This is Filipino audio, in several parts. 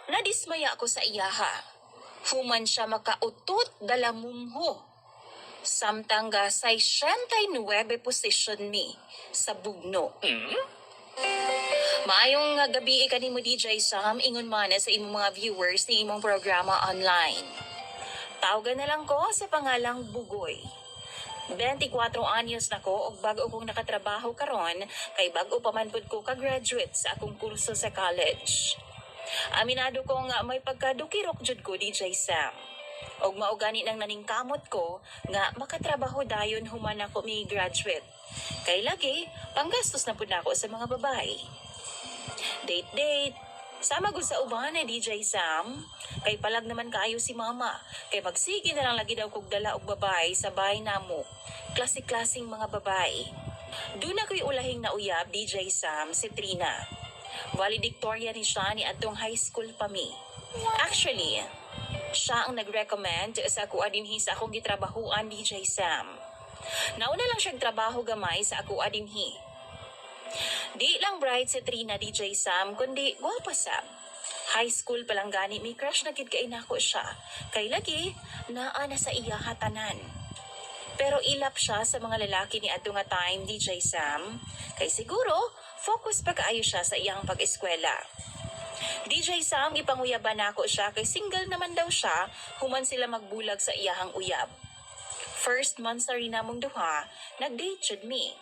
Nadismaya ako sa iyaha. Human siya makautot dalamumho. Samtang ga 69 position mi sa bugno. Maayong gabi kanimo DJ Sam, ingon man sa imong mga viewers ni imong programa online. Tawagan na lang ko sa pangalang Bugoy. 24 anyos na ko og bago kong nakatrabaho karon kay bago pa man pud ko ka-graduate sa akong kurso sa college. Aminado ko nga may pagkadukirok jud ko DJ Sam. Og mao gani nang naningkamot ko nga makatrabaho dayon human ako mi graduate. Kay lagi panggastos na pud nako sa mga babae. Date. Sama ko sa uban ni DJ Sam. Kay palag naman kaayo si mama. Kay magsige na lang lagi daw kog dala og babae sa bahay namo. Klase-klaseng mga babae. Doon ako'y ulahing nauyab DJ Sam si Trina. Valedictorian ni siya ni atong high school pa mi. Actually, siya ang nag-recommend sa ako adinhi sa akong gitrabahuan DJ Sam. Nauna lang siyang trabaho gamay sa ako adinhi. Di lang bright si Trina DJ Sam, kundi gwapa sab. High school pa lang gani, may crush na kid kay nako siya. Kay lagi, naa na sa iya hatanan. Pero ilap siya sa mga lalaki ni ato nga time DJ Sam. Kay siguro, focus pa kaayo siya sa iyang pag-eskwela. DJ Sam, ipanguyaban nako siya kay single naman daw siya, human sila magbulag sa iyahang uyab. First month sa rin namong duha, nag-date jud mi.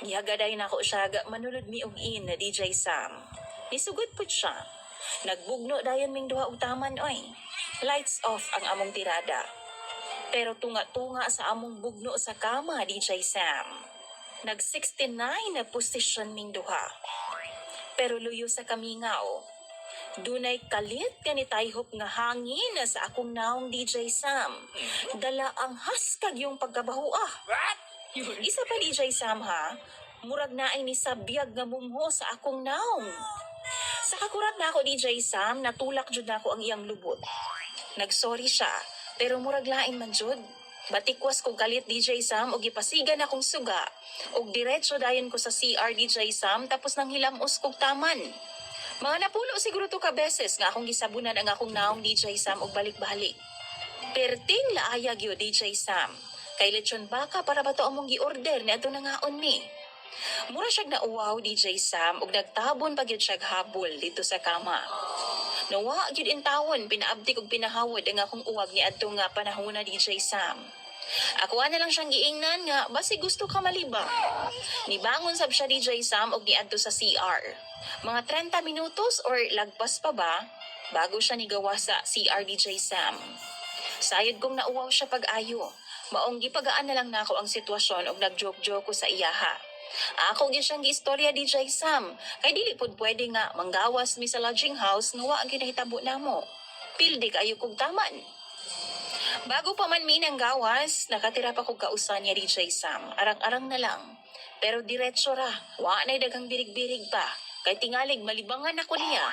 Gihagaday na ako siya manulod mi og in na DJ Sam. Nisugod po siya. Nagbugno dayon ming duha og taman oy. Lights off ang among tirada. Pero tunga-tunga sa among bugno sa kama DJ Sam. Nag 69 na position ming duha. Pero luyo sa kamingaw. Dunay kalit kani tayhop nga hangin sa akong naong DJ Sam. Dala ang haskag yung pagkabahuah. Isa pa DJ Sam ha, murag na ay ni sabiyag nga mumho sa akong naong. Sa kakurat na ako DJ Sam, natulak jud nako ang iyang lubot. Nagsorry siya, pero murag lain man jud. Batikwas ko galit DJ Sam og gipasigan akong suga. Og diretso dayon ko sa CR DJ Sam tapos nang hilamos kog taman. Mga napulo siguro to ka beses nga akong gisabunan ang akong naong DJ Sam og balik-balik. Perting laayag yo DJ Sam. Kay lechon baka para ba to among gi-order na ito nangaon mi. Mura siyag na uwaw DJ Sam ug nagtabon pa gyud siyag habol dito sa kama. Nawa gyud intawon pinaabdik ug pinahawod ang akong uwag ni adto nga panahon na DJ Sam. Ako na lang siyang giingnan nga basi gusto ka malibang. Nibangon sab siya DJ Sam og niadto sa CR. Mga 30 minutos or lagpas pa ba bago siya nigawa sa CR DJ Sam. Sayod kong nauwaw siya pag-ayo. Maong gipagaan na lang nako ang sitwasyon og nagjoke-joke ko sa iyaha. Ako gyud siyang giistorya DJ Sam, kay dili pud pwede nga manggawas mi sa lodging house nga wa gyud nahitabo namo. Pildi kayo kog taman. Bago pa man mi nang gawas, nakatira pa kog kausan niya DJ Sam. Arang-arang na lang. Pero diretso ra, wa nay daghang birig-birig pa. Kay tingalig malibangan ako niya.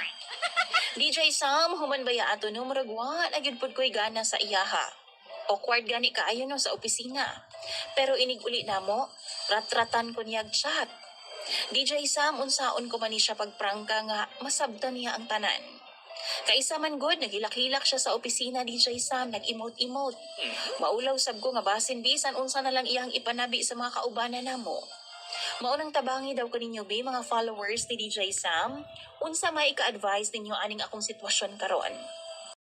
DJ Sam, human baya ato no murag wa na gyud pud koy gana sa iyaha. Awkward gani kaayo no sa opisina. Pero inig-uli na mo, ratratan ko niyag chat. DJ Sam, unsaon ko man ni siya pagprangka nga masabtan niya ang tanan. Kaisa man good, nagilak-hilak siya sa opisina DJ Sam, nag-emote-emote. Maulaw sab ko nga basin bisan unsa na lang iyang ipanabi sa mga kaubanan namo. Maunang tabangi daw kaninyo be mga followers ni DJ Sam. Unsa may ika-advise ninyo aning akong sitwasyon karon?